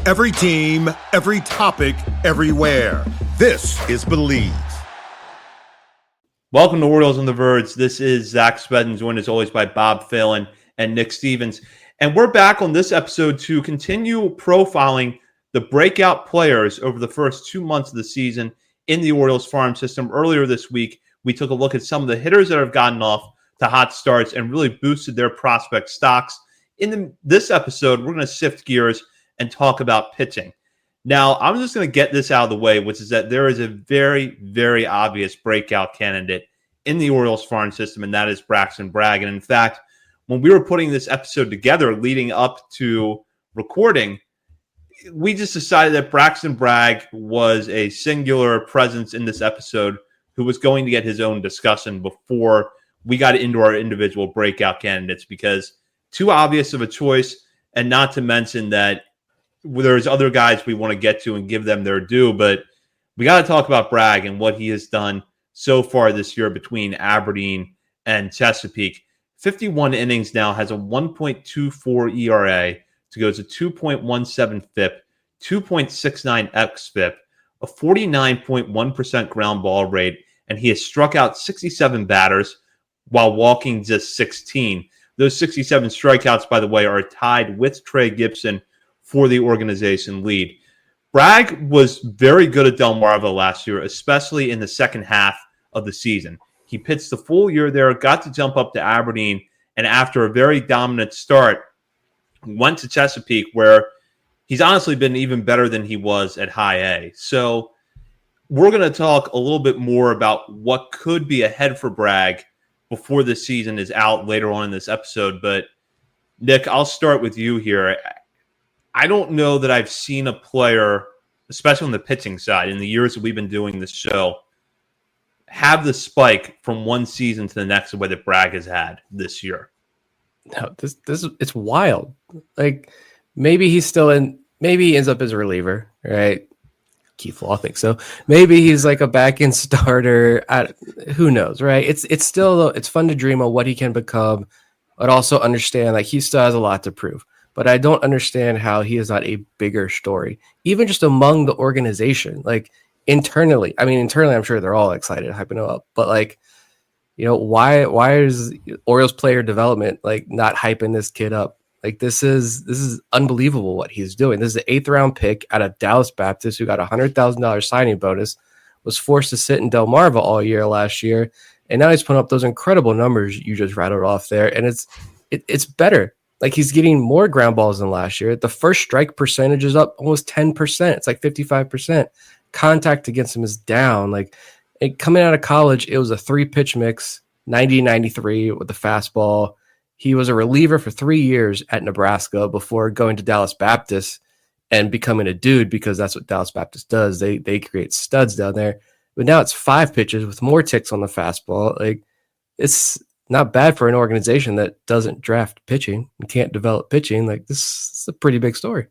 Every team, every topic, everywhere. This is Believe. Welcome to Orioles on the Verge. This is Zach Spedden, joined as always by Bob Phelan and Nick Stevens. And we're back on this episode to continue profiling the breakout players over the first 2 months of the season in the Orioles farm system. Earlier this week, we took a look at some of the hitters that have gotten off to hot starts and really boosted their prospect stocks. In this episode, we're going to shift gears and talk about pitching. Now, I'm just going to get this out of the way, which is that there is a very, very obvious breakout candidate in the Orioles farm system, and that is Braxton Bragg. And in fact, when we were putting this episode together leading up to recording, we just decided that Braxton Bragg was a singular presence in this episode who was going to get his own discussion before we got into our individual breakout candidates, because too obvious of a choice, and not to mention that there's other guys we want to get to and give them their due, but we got to talk about Bragg and what he has done so far this year between Aberdeen and Chesapeake. 51 innings now, has a 1.24 ERA to go to 2.17 FIP, 2.69 xFIP, a 49.1% ground ball rate, and he has struck out 67 batters while walking just 16. Those 67 strikeouts, by the way, are tied with Trey Gibson for the organization lead. Bragg was very good at Delmarva last year, especially in the second half of the season. He pitched the full year there, got to jump up to Aberdeen, and after a very dominant start, went to Chesapeake, where he's honestly been even better than he was at High A. So we're going to talk a little bit more about what could be ahead for Bragg before the season is out later on in this episode. But Nick, I'll start with you here. I don't know that I've seen a player, especially on the pitching side, in the years that we've been doing this show, have the spike from one season to the next the way that Bragg has had this year. No, this it's wild. Like, maybe he's still in, maybe he ends up as a reliever, right? Keith Law thinks so. Maybe he's like a back-end starter. Who knows, right? It's still, it's fun to dream of what he can become, but also understand like he still has a lot to prove. But I don't understand how he is not a bigger story, even just among the organization. Like internally, I'm sure they're all excited, hyping him up. But like, why is Orioles player development like not hyping this kid up? Like this is unbelievable what he's doing. This is the 8th round pick out of Dallas Baptist, who got $100,000 signing bonus, was forced to sit in Delmarva all year last year, and now he's putting up those incredible numbers you just rattled off there, and it's better. Like he's getting more ground balls than last year. The first strike percentage is up almost 10%. It's like 55%. Contact against him is down. Like coming out of college, it was a 3-pitch mix, 90-93 with the fastball. He was a reliever for 3 years at Nebraska before going to Dallas Baptist and becoming a dude, because that's what Dallas Baptist does. They create studs down there. But now it's 5 pitches with more ticks on the fastball. Like it's not bad for an organization that doesn't draft pitching and can't develop pitching. Like this is a pretty big story.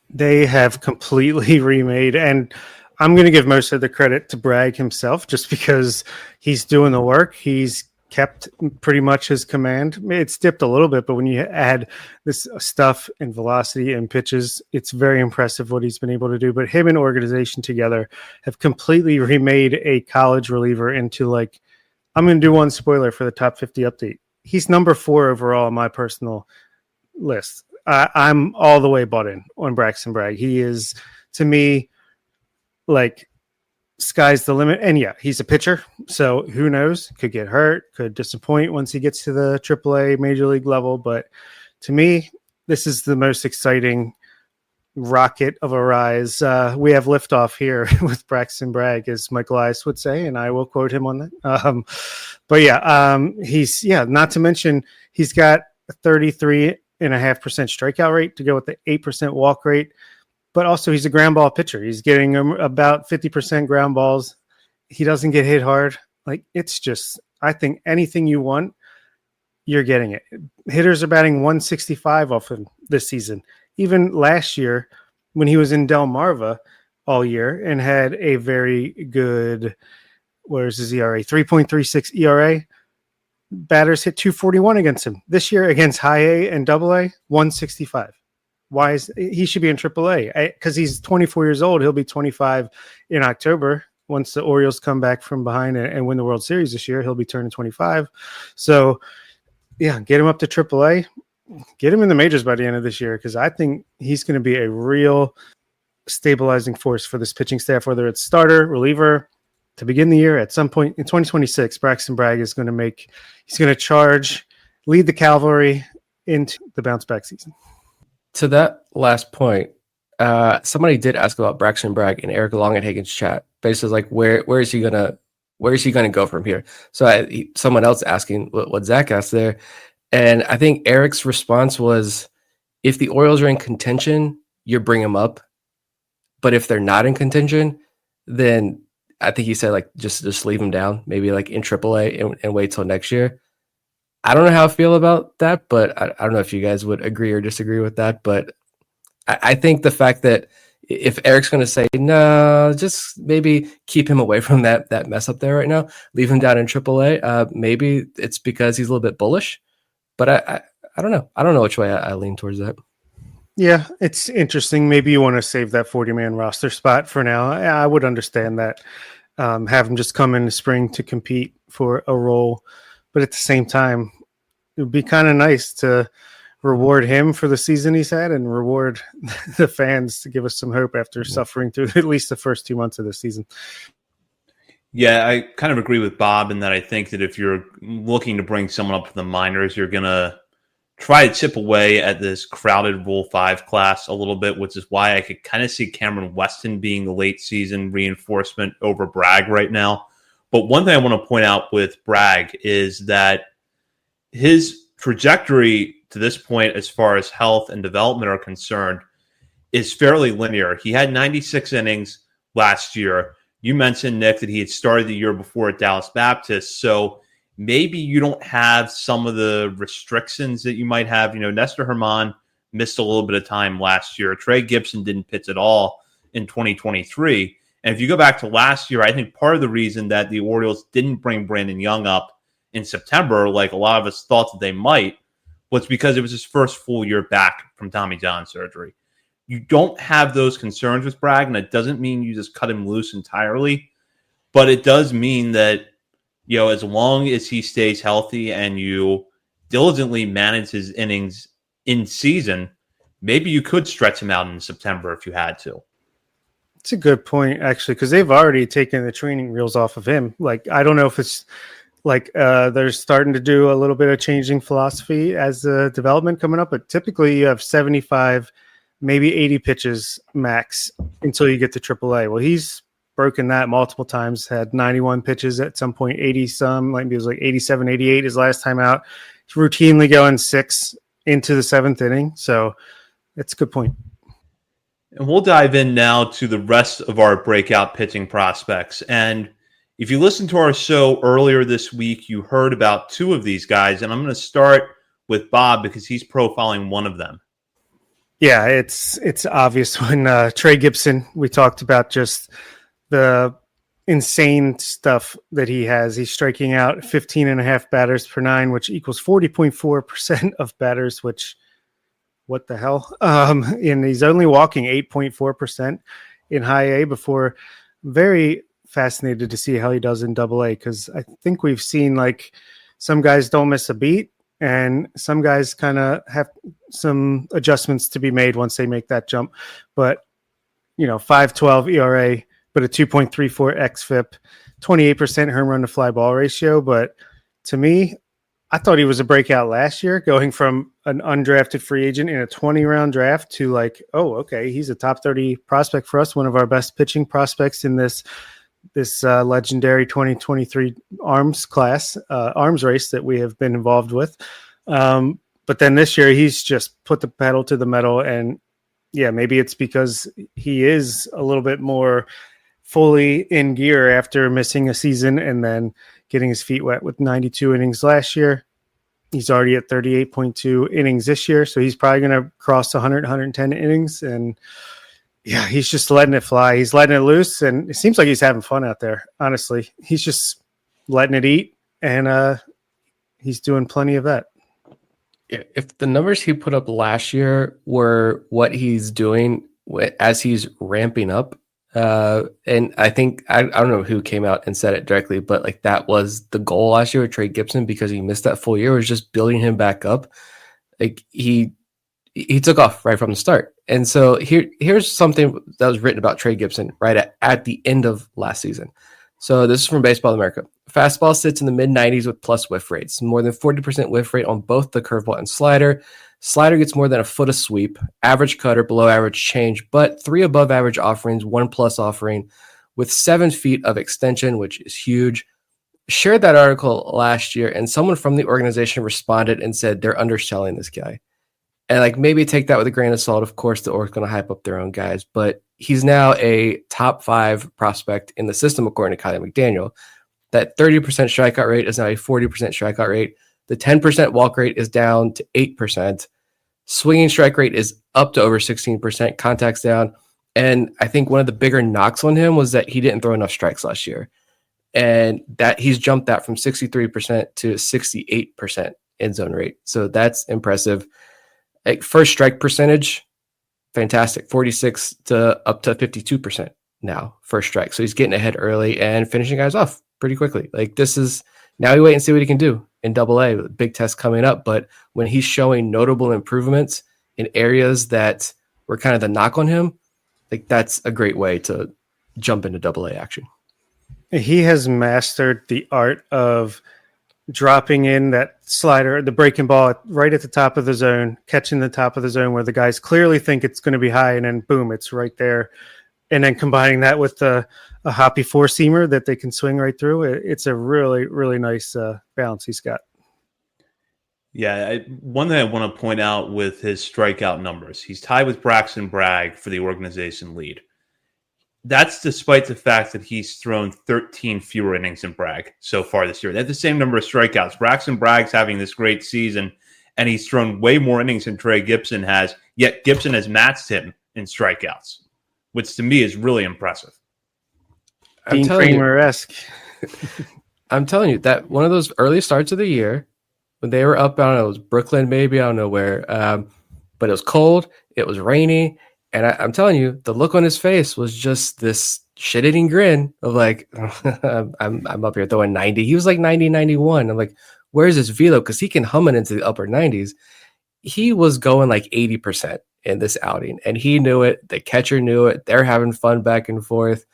They have completely remade, and I'm going to give most of the credit to Bragg himself, just because he's doing the work. He's kept pretty much his command. It's dipped a little bit, but when you add this stuff and velocity and pitches, it's very impressive what he's been able to do. But him and organization together have completely remade a college reliever into, like, I'm going to do one spoiler for the top 50 update. He's number 4 overall on my personal list. I'm all the way bought in on Braxton Bragg. He is, to me, like, sky's the limit. And yeah, he's a pitcher, so who knows? Could get hurt, could disappoint once he gets to the AAA major league level. But to me, this is the most exciting rocket of a rise. We have liftoff here with Braxton Bragg, as Michael Ice would say, and I will quote him on that. He's not to mention he's got a 33.5% strikeout rate to go with the 8% walk rate. But also he's a ground ball pitcher. He's getting about 50% ground balls. He doesn't get hit hard. Like, it's just, I think anything you want, you're getting it. Hitters are batting 165 off him this season. Even last year when he was in Delmarva all year and had a very good, where's his ERA? 3.36 ERA. Batters hit 241 against him. This year against High A and Double A, 165. why is he should be in AAA? Because he's 24 years old. He'll be 25 in October. Once the Orioles come back from behind and win the World Series this year, he'll be turning 25. So, yeah, get him up to AAA. Get him in the majors by the end of this year, because I think he's going to be a real stabilizing force for this pitching staff, whether it's starter, reliever. To begin the year, at some point in 2026, Braxton Bragg is going to charge, lead the cavalry into the bounce back season. To that last point, somebody did ask about Braxton Bragg in Eric Longenhagen's chat. Basically, like where is he gonna go from here? So someone else asking what Zach asked there, and I think Eric's response was, if the Orioles are in contention, you bring him up, but if they're not in contention, then I think he said like just leave him down, maybe like in AAA and wait till next year. I don't know how I feel about that, but I don't know if you guys would agree or disagree with that. But I think the fact that if Eric's going to say, no, just maybe keep him away from that mess up there right now, leave him down in AAA, maybe it's because he's a little bit bullish. But I don't know. I don't know which way I lean towards that. Yeah, it's interesting. Maybe you want to save that 40-man roster spot for now. I would understand that. Have him just come in the spring to compete for a role. But at the same time, it would be kind of nice to reward him for the season he's had and reward the fans to give us some hope after suffering through at least the first 2 months of the season. Yeah, I kind of agree with Bob in that I think that if you're looking to bring someone up to the minors, you're going to try to chip away at this crowded Rule 5 class a little bit, which is why I could kind of see Cameron Weston being the late season reinforcement over Bragg right now. But one thing I want to point out with Bragg is that his trajectory to this point, as far as health and development are concerned, is fairly linear. He had 96 innings last year. You mentioned, Nick, that he had started the year before at Dallas Baptist. So maybe you don't have some of the restrictions that you might have. You know, Nestor Herman missed a little bit of time last year. Trey Gibson didn't pitch at all in 2023. And if you go back to last year, I think part of the reason that the Orioles didn't bring Brandon Young up in September, like a lot of us thought that they might, was because it was his first full year back from Tommy John surgery. You don't have those concerns with Bragg, and it doesn't mean you just cut him loose entirely, but it does mean that, you know, as long as he stays healthy and you diligently manage his innings in season, maybe you could stretch him out in September if you had to. It's a good point, actually, because they've already taken the training wheels off of him. Like, I don't know if it's like they're starting to do a little bit of changing philosophy as the development coming up, but typically you have 75, maybe 80 pitches max until you get to AAA. Well, he's broken that multiple times, had 91 pitches at some point, 80 some, like it was like 87, 88 his last time out. He's routinely going 6 into the 7th inning. So that's a good point. And we'll dive in now to the rest of our breakout pitching prospects. And if you listened to our show earlier this week, you heard about 2 of these guys. And I'm going to start with Bob because he's profiling one of them. Yeah, it's obvious when Trey Gibson, we talked about just the insane stuff that he has. He's striking out 15 and a half batters per 9, which equals 40.4% of batters, which what the hell? And he's only walking 8.4% in high A before. Very fascinated to see how he does in double A, because I think we've seen like some guys don't miss a beat and some guys kind of have some adjustments to be made once they make that jump. But, you know, 5.12 ERA, but a 2.34 xFIP, 28% home run to fly ball ratio. But to me, I thought he was a breakout last year, going from an undrafted free agent in a 20-round draft to like, oh, okay, he's a top 30 prospect for us, one of our best pitching prospects in this legendary 2023 arms race that we have been involved with. But then this year, he's just put the pedal to the metal. And yeah, maybe it's because he is a little bit more fully in gear after missing a season and then getting his feet wet with 92 innings last year. He's already at 38.2 innings this year. So he's probably going to cross 100, 110 innings. And yeah, he's just letting it fly. He's letting it loose. And it seems like he's having fun out there. Honestly, he's just letting it eat. And he's doing plenty of that. If the numbers he put up last year were what he's doing as he's ramping up, and I think I don't know who came out and said it directly, but like that was the goal last year with Trey Gibson because he missed that full year, was just building him back up. Like he took off right from the start. And so here's something that was written about Trey Gibson right at the end of last season. So this is from Baseball America. Fastball sits in the mid-90s with plus whiff rates, more than 40% whiff rate on both the curveball and slider. Slider gets more than a foot of sweep, average cutter, below average change, but 3 above average offerings, 1 plus offering with 7 feet of extension, which is huge. Shared that article last year, and someone from the organization responded and said they're underselling this guy. And like maybe take that with a grain of salt. Of course, the Orcs going to hype up their own guys, but he's now a top 5 prospect in the system, according to Kylie McDaniel. That 30% strikeout rate is now a 40% strikeout rate. The 10% walk rate is down to 8%. Swinging strike rate is up to over 16%. Contacts down. And I think one of the bigger knocks on him was that he didn't throw enough strikes last year. And that he's jumped that from 63% to 68% end zone rate. So that's impressive. Like first strike percentage, fantastic. 46 to up to 52% now, first strike. So he's getting ahead early and finishing guys off pretty quickly. Like this is, now we wait and see what he can do in Double-A. Big test coming up. But when he's showing notable improvements in areas that were kind of the knock on him, like that's a great way to jump into Double-A action. He has mastered the art of dropping in that slider, the breaking ball right at the top of the zone, catching the top of the zone where the guys clearly think it's going to be high, and then boom, it's right there. And then combining that with a hoppy 4-seamer that they can swing right through, it's a really, really nice balance he's got. Yeah, one thing I want to point out with his strikeout numbers, he's tied with Braxton Bragg for the organization lead. That's despite the fact that he's thrown 13 fewer innings than Bragg so far this year. They have the same number of strikeouts. Braxton Bragg's having this great season, and he's thrown way more innings than Trey Gibson has, yet Gibson has matched him in strikeouts, which to me is really impressive. Dean Kramer-esque. I'm telling you, that one of those early starts of the year, when they were up, I don't know, it was Brooklyn maybe, I don't know where, but it was cold, it was rainy, and I'm telling you, the look on his face was just this shit-eating grin of like, I'm up here throwing 90. He was like 90, 91. I'm like, where's his velo? Because he can hum it into the upper 90s. He was going like 80% in this outing, and he knew it. The catcher knew it. They're having fun back and forth.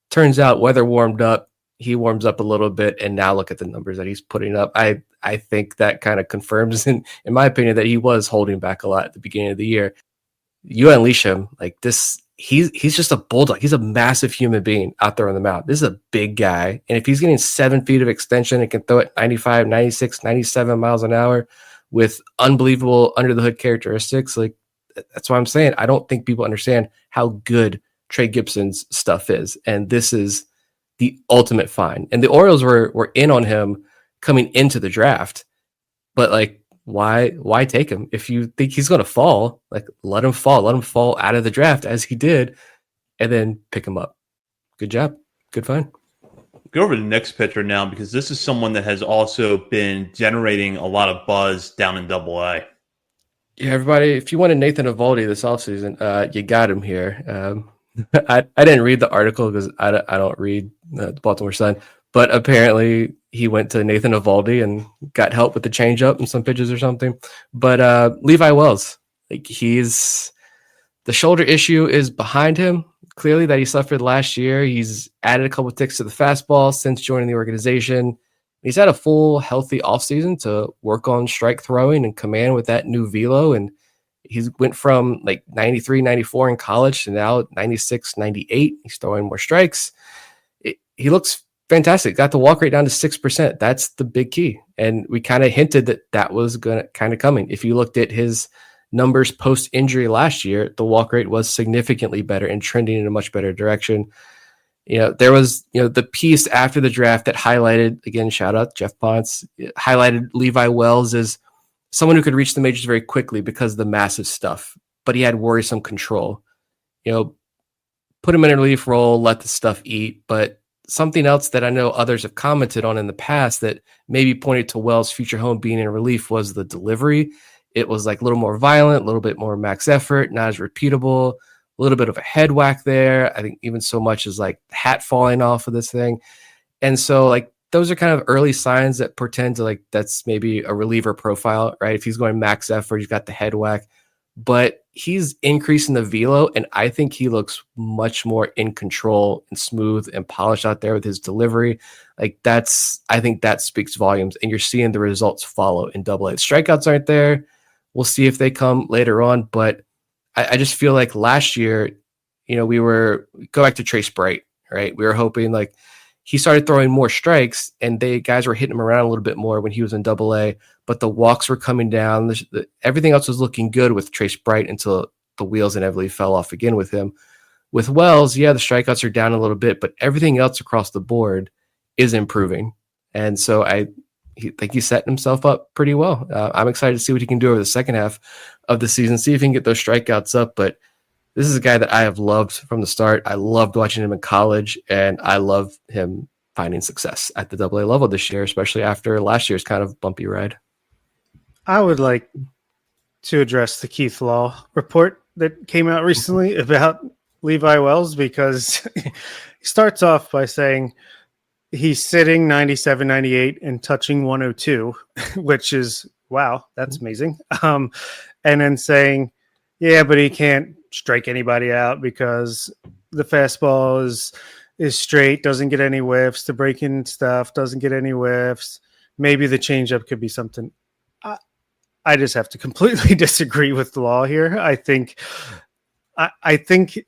Turns out weather warmed up. He warms up a little bit, and now look at the numbers that he's putting up. I think that kind of confirms, in my opinion, that he was holding back a lot at the beginning of the year. You unleash him like this. He's just a bulldog. He's a massive human being out there on the mound. This is a big guy. And if he's getting 7 feet of extension and can throw it 95, 96, 97 miles an hour with unbelievable under the hood characteristics, like that's why I'm saying I don't think people understand how good Trey Gibson's stuff is. And this is the ultimate find. And the Orioles were in on him coming into the draft. But like, why take him? If you think he's going to fall, like let him fall out of the draft as he did, and then pick him up. Good job. Good find. Go over to the next pitcher now, because this is someone that has also been generating a lot of buzz down in Double-A. Yeah, everybody, if you wanted Nathan Eovaldi this offseason, you got him here. I didn't read the article because I don't read the Baltimore Sun, but apparently he went to Nathan Eovaldi and got help with the changeup and some pitches or something. But Levi Wells, like the shoulder issue is behind him. Clearly that he suffered last year. He's added a couple of ticks to the fastball since joining the organization. He's had a full healthy offseason to work on strike throwing and command with that new velo. And he went from like 93, 94 in college to now 96, 98. He's throwing more strikes. He looks fantastic. Got the walk rate down to 6%. That's the big key. And we kind of hinted that was going to kind of coming. If you looked at his numbers post-injury last year, the walk rate was significantly better and trending in a much better direction. There was, the piece after the draft that highlighted, again, shout out Jeff Ponce, highlighted Levi Wells as someone who could reach the majors very quickly because of the massive stuff, but he had worrisome control. Put him in a relief role, let the stuff eat. But something else that I know others have commented on in the past that maybe pointed to Wells' future home being in relief was the delivery. it was like a little more violent, a little bit more max effort, not as repeatable, a little bit of a head whack there. I think even so much as like hat falling off of this thing. And so like those are kind of early signs that portend to like that's maybe a reliever profile, right? If he's going max effort, he's got the head whack, but he's increasing the velo, and I think he looks much more in control and smooth and polished out there with his delivery. Like I think that speaks volumes, and you're seeing the results follow in Double A. Strikeouts aren't there. We'll see if they come later on, but I just feel like last year, go back to Trace Bright, right? We were hoping like he started throwing more strikes, and guys were hitting him around a little bit more when he was in Double A, but the walks were coming down. Everything else was looking good with Trace Bright until the wheels inevitably fell off again with him. With Wells, yeah, the strikeouts are down a little bit, but everything else across the board is improving. And so I think he's setting himself up pretty well. I'm excited to see what he can do over the second half of the season, see if he can get those strikeouts up. But this is a guy that I have loved from the start. I loved watching him in college, and I love him finding success at the Double A level this year, especially after last year's kind of bumpy ride. I would like to address the Keith Law report that came out recently about Levi Wells, because he starts off by saying he's sitting 97, 98 and touching 102, which is, wow, that's amazing. And then saying, yeah, but he can't strike anybody out because the fastball is straight, doesn't get any whiffs. The breaking stuff doesn't get any whiffs. Maybe the changeup could be something. I just have to completely disagree with the Law here. I think,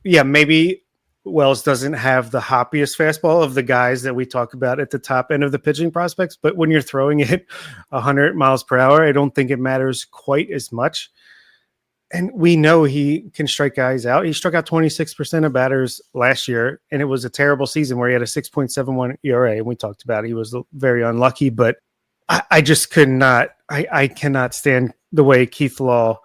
yeah, maybe Wells doesn't have the hoppiest fastball of the guys that we talk about at the top end of the pitching prospects, but when you're throwing it 100 miles per hour, I don't think it matters quite as much. And we know he can strike guys out. He struck out 26% of batters last year, and it was a terrible season where he had a 6.71 ERA. And we talked about it. He was very unlucky, but I just could not. I cannot stand the way Keith Law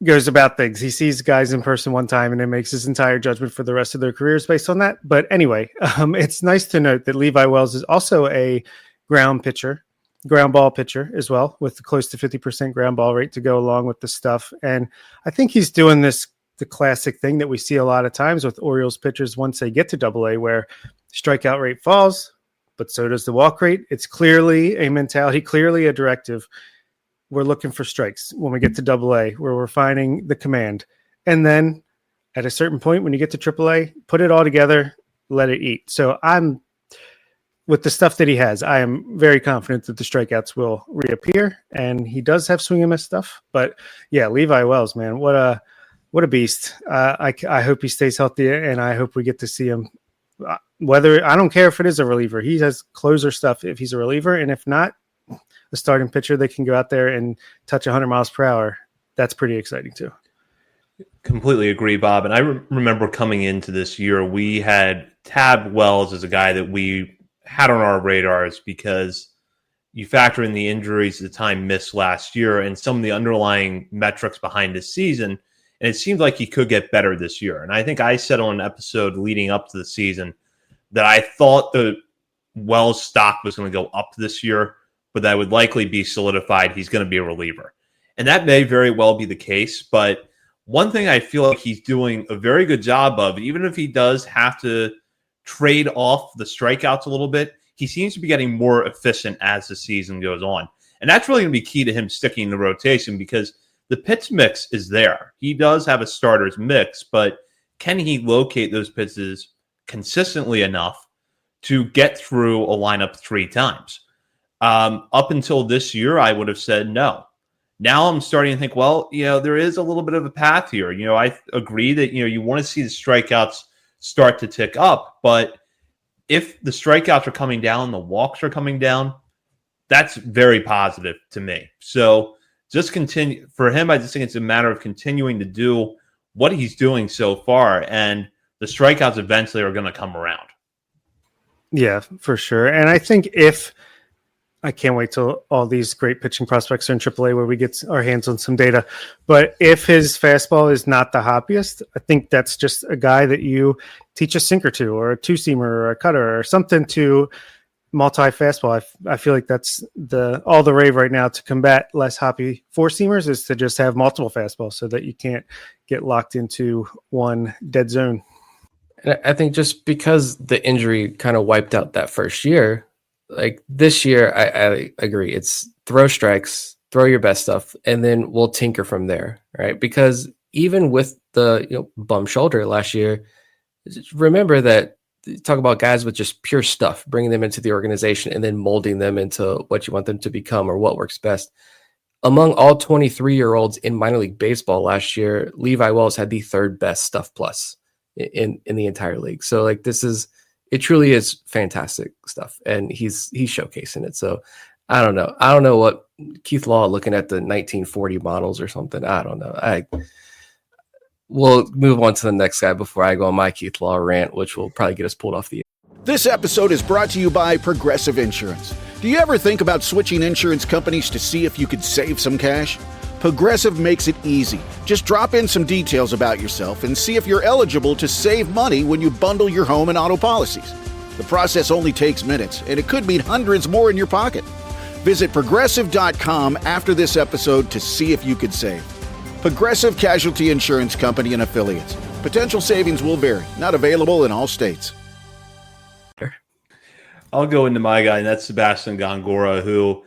goes about things. He sees guys in person one time and then makes his entire judgment for the rest of their careers based on that. But anyway, it's nice to note that Levi Wells is also a ground ball pitcher as well, with close to 50% ground ball rate to go along with the stuff. And I think he's doing the classic thing that we see a lot of times with Orioles pitchers once they get to Double A, where strikeout rate falls, but so does the walk rate. It's clearly a mentality, clearly a directive. We're looking for strikes when we get to Double A, where we're finding the command. And then at a certain point, when you get to Triple A, put it all together, let it eat. So with the stuff that he has, I am very confident that the strikeouts will reappear, and he does have swing and miss stuff. But yeah, Levi Wells, man, what a beast. I hope he stays healthy, and I hope we get to see him. Whether I don't care if it is a reliever, he has closer stuff if he's a reliever, and if not, the starting pitcher that can go out there and touch 100 miles per hour. That's pretty exciting too. Completely agree, Bob. And I remember coming into this year, we had tabbed Wells as a guy that we had on our radars because you factor in the injuries at the time missed last year and some of the underlying metrics behind this season. And it seemed like he could get better this year. And I think I said on an episode leading up to the season that I thought the Wells stock was going to go up this year, but that would likely be solidified. He's going to be a reliever. And that may very well be the case. But one thing I feel like he's doing a very good job of, even if he does have to trade off the strikeouts a little bit, he seems to be getting more efficient as the season goes on. And that's really going to be key to him sticking in the rotation, because the pitch mix is there. He does have a starter's mix, but can he locate those pitches consistently enough to get through a lineup 3 times? Up until this year, I would have said no. Now I'm starting to think, well, there is a little bit of a path here. I agree that, you want to see the strikeouts start to tick up, but if the strikeouts are coming down, the walks are coming down, that's very positive to me. So just continue for him. I just think it's a matter of continuing to do what he's doing so far, and the strikeouts eventually are going to come around. Yeah, for sure. And I think I can't wait till all these great pitching prospects are in AAA where we get our hands on some data. But if his fastball is not the hoppiest, I think that's just a guy that you teach a sinker to, or a two-seamer, or a cutter, or something to multi-fastball. I feel like that's all the rave right now to combat less hoppy four-seamers is to just have multiple fastballs so that you can't get locked into one dead zone. And I think just because the injury kind of wiped out that first year, like this year, I agree. It's throw strikes, throw your best stuff, and then we'll tinker from there, right? Because even with the bum shoulder last year, remember that talk about guys with just pure stuff, bringing them into the organization and then molding them into what you want them to become or what works best. Among all 23-year-olds in minor league baseball last year, Levi Wells had the third best stuff plus in the entire league. So like it truly is fantastic stuff, and he's showcasing it. So I don't know what Keith Law looking at the 1940 models or something. I don't know. We'll move on to the next guy before I go on my Keith Law rant, which will probably get us pulled off the air. This episode is brought to you by Progressive Insurance. Do you ever think about switching insurance companies to see if you could save some cash? Progressive makes it easy. Just drop in some details about yourself and see if you're eligible to save money when you bundle your home and auto policies. The process only takes minutes, and it could mean hundreds more in your pocket. Visit Progressive.com after this episode to see if you could save. Progressive Casualty Insurance Company and Affiliates. Potential savings will vary. Not available in all states. I'll go into my guy, and that's Sebastian Gongora, who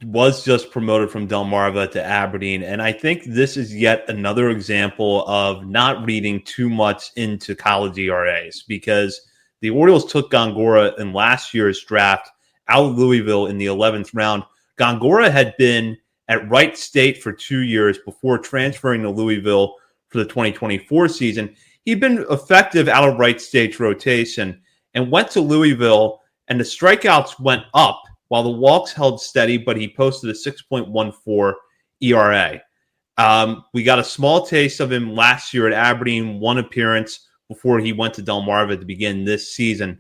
was just promoted from Delmarva to Aberdeen. And I think this is yet another example of not reading too much into college ERAs, because the Orioles took Gongora in last year's draft out of Louisville in the 11th round. Gongora had been at Wright State for 2 years before transferring to Louisville for the 2024 season. He'd been effective out of Wright State's rotation and went to Louisville, and the strikeouts went up while the walks held steady, but he posted a 6.14 ERA. We got a small taste of him last year at Aberdeen, one appearance before he went to Delmarva to begin this season.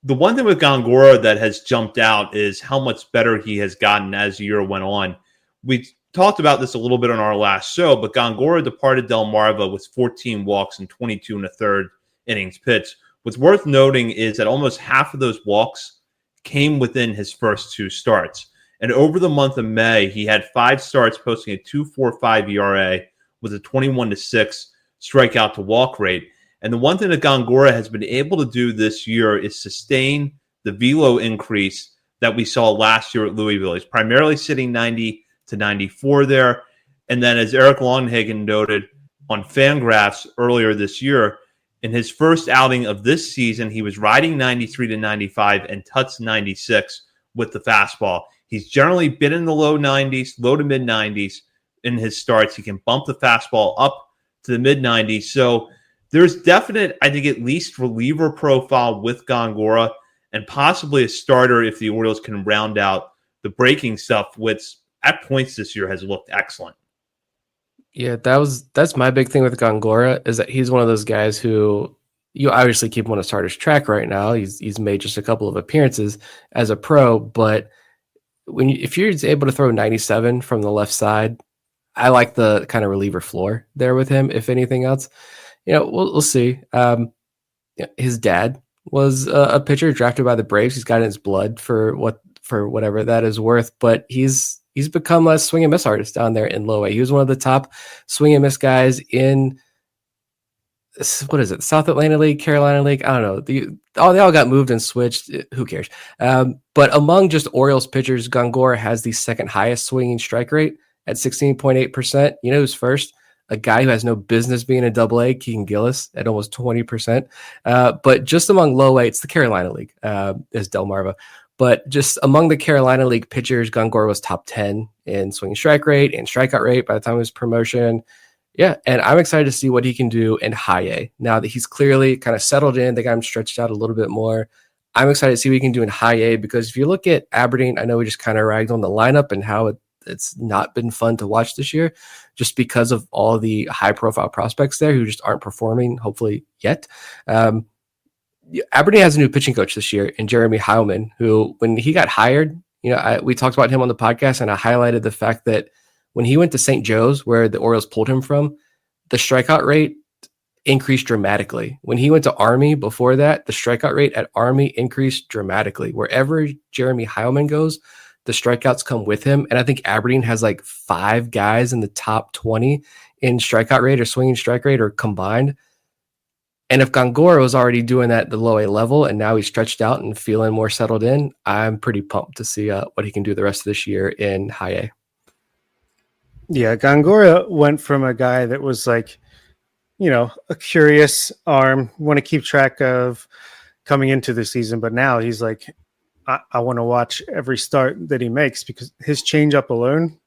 The one thing with Gongora that has jumped out is how much better he has gotten as the year went on. We talked about this a little bit on our last show, but Gongora departed Delmarva with 14 walks and 22 and a third innings pitched. What's worth noting is that almost half of those walks came within his first two starts. And over the month of May, he had 5 starts posting a 2.45 ERA with a 21-6 strikeout to walk rate. And the one thing that Gongora has been able to do this year is sustain the velo increase that we saw last year at Louisville. He's primarily sitting 90 to 94 there. And then as Eric Lonhagen noted on Fangraphs earlier this year, in his first outing of this season, he was riding 93 to 95 and touched 96 with the fastball. He's generally been in the low 90s, low to mid 90s in his starts. He can bump the fastball up to the mid 90s. So there's definite, I think, at least reliever profile with Gongora, and possibly a starter if the Orioles can round out the breaking stuff, which at points this year has looked excellent. Yeah, that's my big thing with Gongora, is that he's one of those guys who you obviously keep him on a starter's track right now. He's made just a couple of appearances as a pro, but if you're able to throw 97 from the left side, I like the kind of reliever floor there with him. If anything else, we'll see. His dad was a pitcher drafted by the Braves. He's got it in his blood for whatever that is worth, but he's become a swing and miss artist down there in low A. He was one of the top swing and miss guys in, what is it, South Atlanta League, Carolina League? I don't know. They all got moved and switched. Who cares? But among just Orioles pitchers, Gongora has the second highest swinging strike rate at 16.8%. You know who's first? A guy who has no business being a double A, Keegan Gillis, at almost 20%. But just among low A, it's the Carolina League, is Delmarva. But just among the Carolina League pitchers, Gongora was top 10 in swinging strike rate and strikeout rate by the time of his promotion. Yeah, and I'm excited to see what he can do in high A. Now that he's clearly kind of settled in, they got him stretched out a little bit more. I'm excited to see what he can do in high A, because if you look at Aberdeen, I know we just kind of ragged on the lineup and how it's not been fun to watch this year just because of all the high-profile prospects there who just aren't performing, hopefully, yet. Aberdeen has a new pitching coach this year in Jeremy Heilman, who, when he got hired, we talked about him on the podcast, and I highlighted the fact that when he went to St. Joe's, where the Orioles pulled him from, the strikeout rate increased dramatically. When he went to Army before that, the strikeout rate at Army increased dramatically. Wherever Jeremy Heilman goes, the strikeouts come with him. And I think Aberdeen has like 5 guys in the top 20 in strikeout rate or swinging strike rate or combined. And if Gongora was already doing that at the low A level and now he's stretched out and feeling more settled in, I'm pretty pumped to see what he can do the rest of this year in high A. Yeah, Gongora went from a guy that was like, a curious arm, want to keep track of coming into the season, but now he's like, I want to watch every start that he makes because his changeup alone.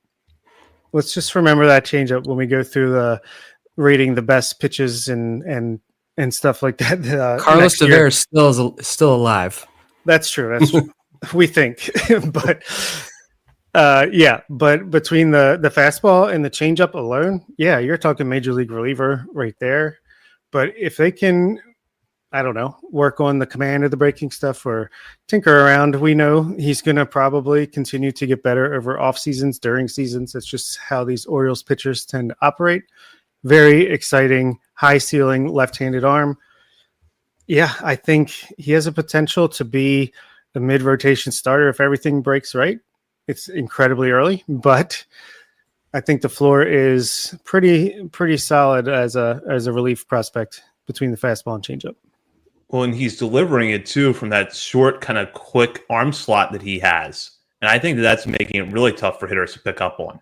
Let's just remember that changeup when we go through the rating the best pitches and stuff like that. Carlos Tavera is still alive. That's true. That's true. We think, but but between the fastball and the changeup alone, you're talking major league reliever right there. But if they can, I don't know, work on the command of the breaking stuff or tinker around, we know he's going to probably continue to get better over off seasons, during seasons. That's just how these Orioles pitchers tend to operate. Very exciting, high ceiling, left-handed arm. Yeah, I think he has a potential to be a mid-rotation starter if everything breaks right. It's incredibly early, but I think the floor is pretty solid as a relief prospect between the fastball and changeup. Well, and he's delivering it too from that short, kind of quick arm slot that he has, and I think that's making it really tough for hitters to pick up on.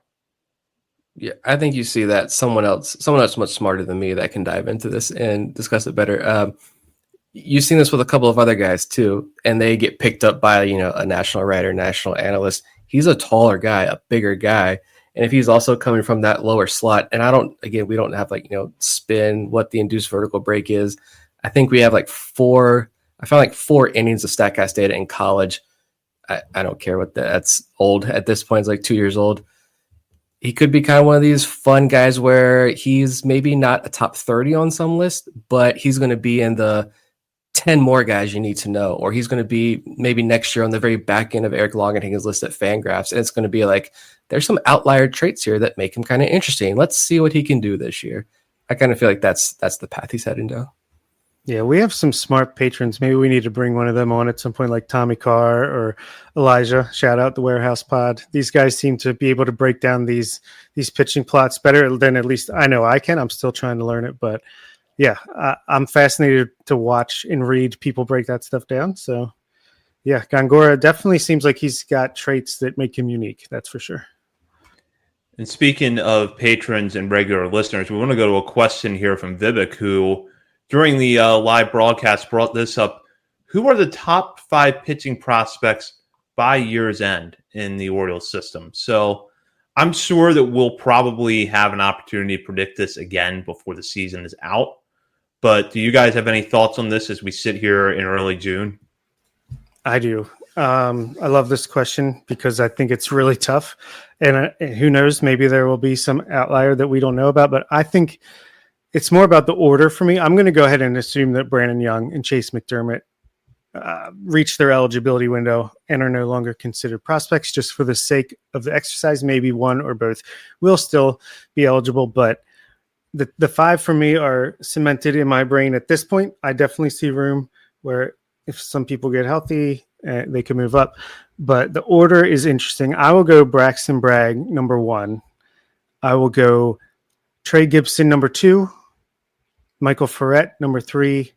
Yeah, I think you see that someone else much smarter than me that can dive into this and discuss it better. You've seen this with a couple of other guys too, and they get picked up by a national writer, national analyst. He's a taller guy, a bigger guy, and if he's also coming from that lower slot, and we don't have spin what the induced vertical break is. I think we have I found 4 innings of StatCast data in college. I don't care what that's old at this point. It's like 2 years old. He could be kind of one of these fun guys where he's maybe not a top 30 on some list, but he's going to be in the 10 more guys you need to know, or he's going to be maybe next year on the very back end of Eric Longenhagen's list at Fangraphs. And it's going to be like, there's some outlier traits here that make him kind of interesting. Let's see what he can do this year. I kind of feel like that's the path he's heading down. Yeah, we have some smart patrons. Maybe we need to bring one of them on at some point, like Tommy Carr or Elijah. Shout out the Warehouse Pod. These guys seem to be able to break down these pitching plots better than at least I know I can. I'm still trying to learn it, but yeah, I'm fascinated to watch and read people break that stuff down. So yeah, Gongora definitely seems like he's got traits that make him unique. That's for sure. And speaking of patrons and regular listeners, we want to go to a question here from Vivek, who during the live broadcast brought this up. Who are the top 5 pitching prospects by year's end in the Orioles system? So I'm sure that we'll probably have an opportunity to predict this again before the season is out. But do you guys have any thoughts on this as we sit here in early June? I do. I love this question because I think it's really tough. And who knows, maybe there will be some outlier that we don't know about. But I think it's more about the order for me. I'm going to go ahead and assume that Brandon Young and Chase McDermott reach their eligibility window and are no longer considered prospects just for the sake of the exercise. Maybe one or both will still be eligible, but the 5 for me are cemented in my brain at this point. I definitely see room where if some people get healthy, they can move up. But the order is interesting. I will go Braxton Bragg, number 1. I will go Trey Gibson, number 2. Michael Ferret, number 3.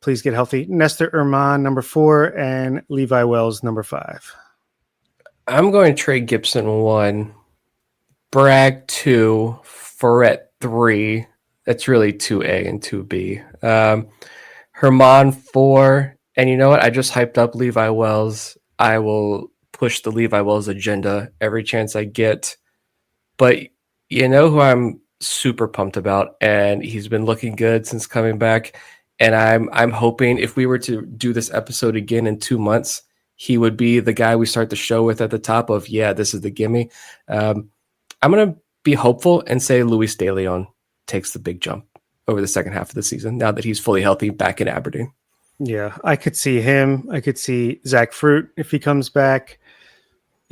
Please get healthy. Nestor Erman, number 4. And Levi Wells, number 5. I'm going Trey Gibson 1, Bragg 2, Ferret 3. That's really 2A and 2B. Herman 4. And you know what? I just hyped up Levi Wells. I will push the Levi Wells agenda every chance I get. But you know who I'm super pumped about, and he's been looking good since coming back. And I'm hoping if we were to do this episode again in 2 months, he would be the guy we start the show with at the top of, this is the gimme. I'm going to be hopeful and say Luis De Leon takes the big jump over the second half of the season now that he's fully healthy back in Aberdeen. Yeah, I could see him. I could see Zach Fruit if he comes back.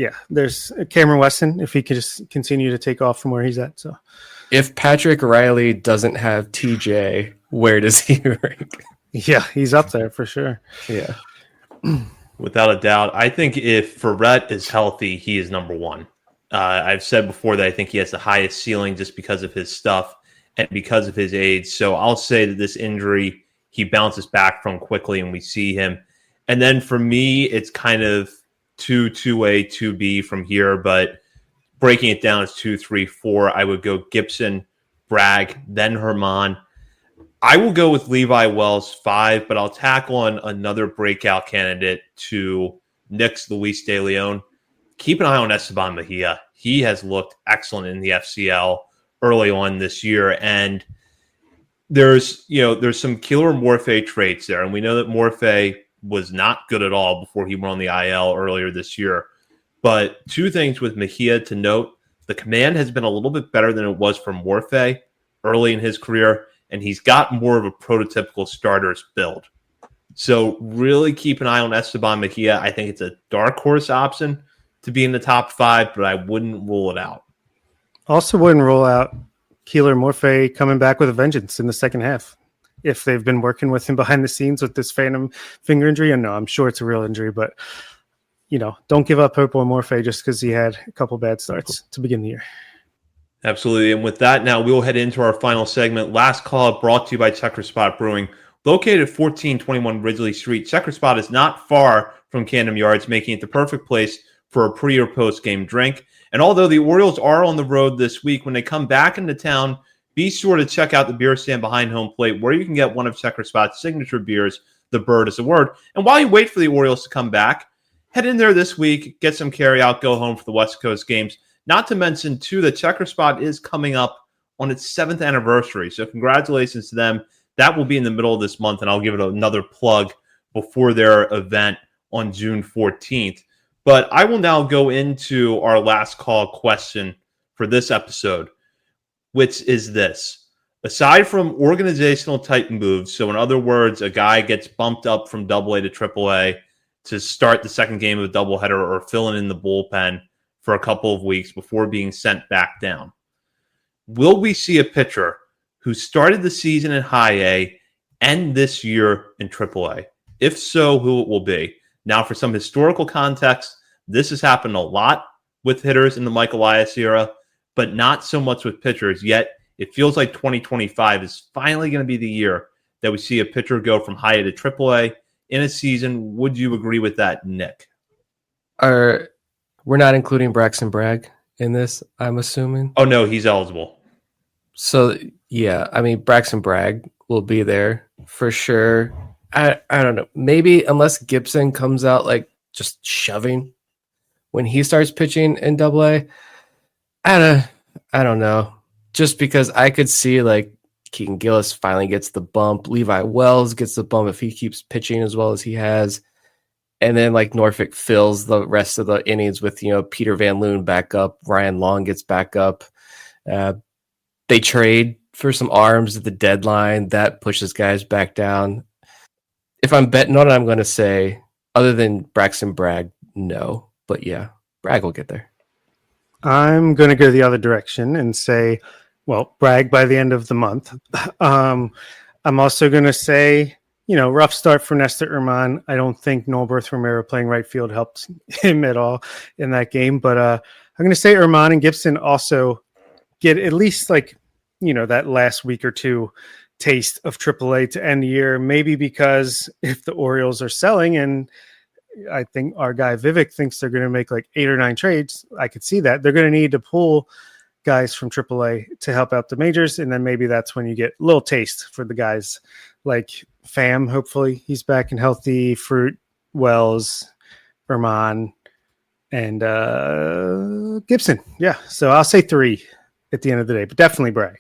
yeah, there's Cameron Weston if he could just continue to take off from where he's at. So If Patrick Riley doesn't have TJ, where does he rank? yeah, he's up there for sure. Yeah. Without a doubt. I think if Ferret is healthy, he is number one. I've said before that I think he has the highest ceiling just because of his stuff and because of his age. So I'll say that this injury, he bounces back from quickly and we see him. And then for me, it's kind of 2A, 2B from here, but breaking it down as 2, 3, 4, I would go Gibson, Bragg, then Herman. I will go with Levi Wells 5, but I'll tack on another breakout candidate to Nick's Luis De Leon. Keep an eye on Esteban Mejia. He has looked excellent in the FCL early on this year, and there's some killer Morphe traits there, and we know that Morphe was not good at all before he went on the IL earlier this year. But two things with Mejia to note: the command has been a little bit better than it was for Morphe early in his career, and he's got more of a prototypical starter's build. So really keep an eye on Esteban Mejia. I think it's a dark horse option to be in the top 5, but I wouldn't rule it out. Also wouldn't rule out Keeler Morphe coming back with a vengeance in the second half if they've been working with him behind the scenes with this phantom finger injury. And no, I'm sure it's a real injury, but don't give up hope on Morphe just because he had a couple bad starts to begin the year. Absolutely. And with that, now we'll head into our final segment. Last call brought to you by Checker Spot Brewing. Located at 1421 Ridgely Street, Checker Spot is not far from Camden Yards, making it the perfect place for a pre or post game drink. And although the Orioles are on the road this week, when they come back into town, be sure to check out the beer stand behind home plate where you can get one of Checker Spot's signature beers, The Bird is a Word. And while you wait for the Orioles to come back, head in there this week, get some carry out, go home for the West Coast games. Not to mention, too, the Checker Spot is coming up on its 7th anniversary. So congratulations to them. That will be in the middle of this month, and I'll give it another plug before their event on June 14th. But I will now go into our last call question for this episode, which is this. Aside from organizational type moves, so in other words, a guy gets bumped up from AA to AAA to start the second game of a doubleheader or filling in the bullpen for a couple of weeks before being sent back down. Will we see a pitcher who started the season in high A end this year in AAA? If so, who it will be? Now, for some historical context, this has happened a lot with hitters in the Mike Elias era, but not so much with pitchers. Yet, it feels like 2025 is finally going to be the year that we see a pitcher go from high A to AAA in a season. Would you agree with that, Nick? We're not including Braxton Bragg in this, I'm assuming. Oh, no, he's eligible. So, yeah, I mean, Braxton Bragg will be there for sure. I don't know. Maybe unless Gibson comes out like just shoving when he starts pitching in AA. I don't know. Just because I could see like Keaton Gillis finally gets the bump. Levi Wells gets the bump if he keeps pitching as well as he has. And then like Norfolk fills the rest of the innings with, Peter Van Loon back up. Ryan Long gets back up. They trade for some arms at the deadline. That pushes guys back down. If I'm betting on it, I'm going to say, other than Braxton Bragg, no. But yeah, Bragg will get there. I'm going to go the other direction and say, well, Bragg by the end of the month. I'm also going to say, rough start for Nestor Herman. I don't think Norberth Romero playing right field helped him at all in that game. But I'm going to say Herman and Gibson also get at least that last week or two taste of AAA to end the year. Maybe because if the Orioles are selling, and I think our guy Vivek thinks they're going to make like 8 or 9 trades, I could see that. They're going to need to pull guys from AAA to help out the majors. And then maybe that's when you get a little taste for the guys like Pham. Hopefully he's back and healthy. Fruit, Wells, Herman, and Gibson. Yeah. So I'll say 3 at the end of the day, but definitely Bragg.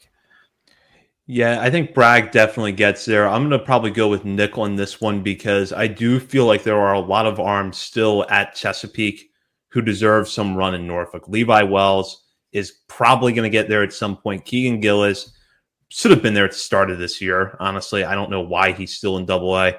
Yeah, I think Bragg definitely gets there. I'm going to probably go with Nick on this one because I do feel like there are a lot of arms still at Chesapeake who deserve some run in Norfolk. Levi Wells is probably going to get there at some point. Keegan Gillis should have been there at the start of this year. Honestly, I don't know why he's still in AA.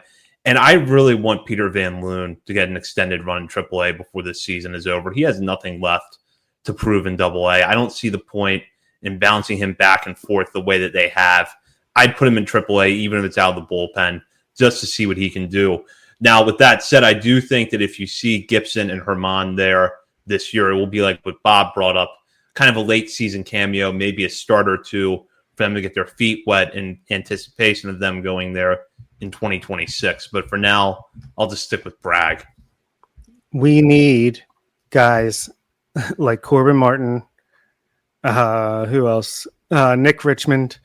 And I really want Peter Van Loon to get an extended run in AAA before this season is over. He has nothing left to prove in AA. I don't see the point in bouncing him back and forth the way that they have. I'd put him in AAA, even if it's out of the bullpen, just to see what he can do. Now, with that said, I do think that if you see Gibson and Herman there this year, it will be like what Bob brought up, kind of a late season cameo, maybe a start or two for them to get their feet wet in anticipation of them going there in 2026. But for now, I'll just stick with Bragg. We need guys like Corbin Martin, who else? Nick Richmond.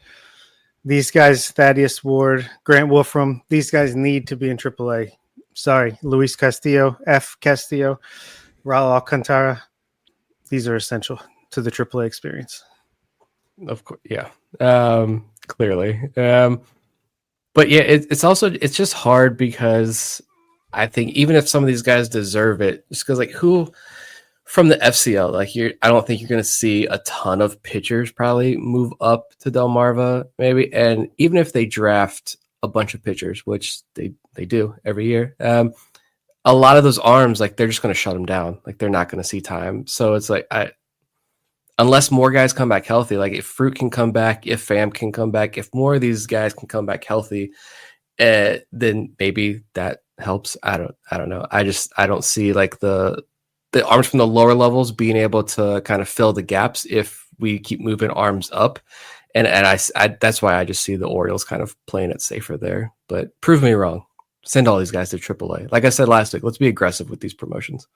These guys, Thaddeus Ward, Grant Wolfram, these guys need to be in AAA. Sorry, Luis Castillo, F. Castillo, Raul Alcantara. These are essential to the AAA experience. Of course, yeah, clearly. But yeah, it's just hard because I think even if some of these guys deserve it, just because like who from the FCL, like I don't think you're going to see a ton of pitchers probably move up to Delmarva maybe, and even if they draft a bunch of pitchers, which they do every year, a lot of those arms like they're just going to shut them down, like they're not going to see time. So it's like unless more guys come back healthy, like if Fruit can come back, if Pham can come back, if more of these guys can come back healthy, then maybe that helps. I don't know. I don't see like the arms from the lower levels being able to kind of fill the gaps if we keep moving arms up. And I that's why I just see the Orioles kind of playing it safer there. But prove me wrong. Send all these guys to AAA. Like I said last week, let's be aggressive with these promotions.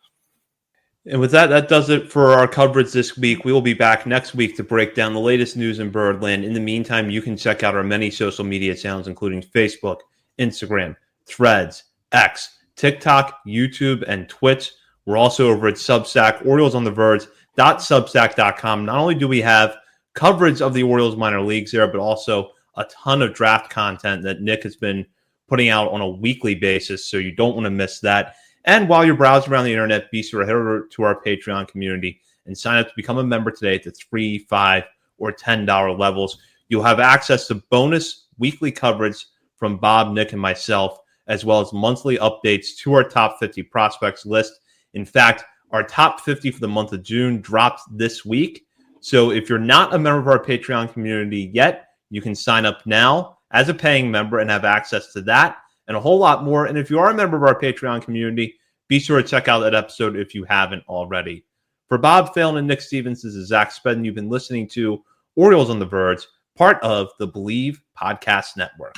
And with that, that does it for our coverage this week. We will be back next week to break down the latest news in Birdland. In the meantime, you can check out our many social media channels, including Facebook, Instagram, Threads, X, TikTok, YouTube, and Twitch. We're also over at Substack, OriolesOnTheVerge.substack.com. Not only do we have coverage of the Orioles minor leagues there, but also a ton of draft content that Nick has been putting out on a weekly basis, so you don't want to miss that. And while you're browsing around the internet, be sure to head over to our Patreon community and sign up to become a member today at the $3, $5, or $10 levels. You'll have access to bonus weekly coverage from Bob, Nick, and myself, as well as monthly updates to our top 50 prospects list. In fact, our top 50 for the month of June dropped this week. So if you're not a member of our Patreon community yet, you can sign up now as a paying member and have access to that and a whole lot more. And if you are a member of our Patreon community, be sure to check out that episode if you haven't already. For Bob Phelan and Nick Stevens, this is Zach Spedden. You've been listening to Orioles on the Verge, part of the Believe Podcast Network.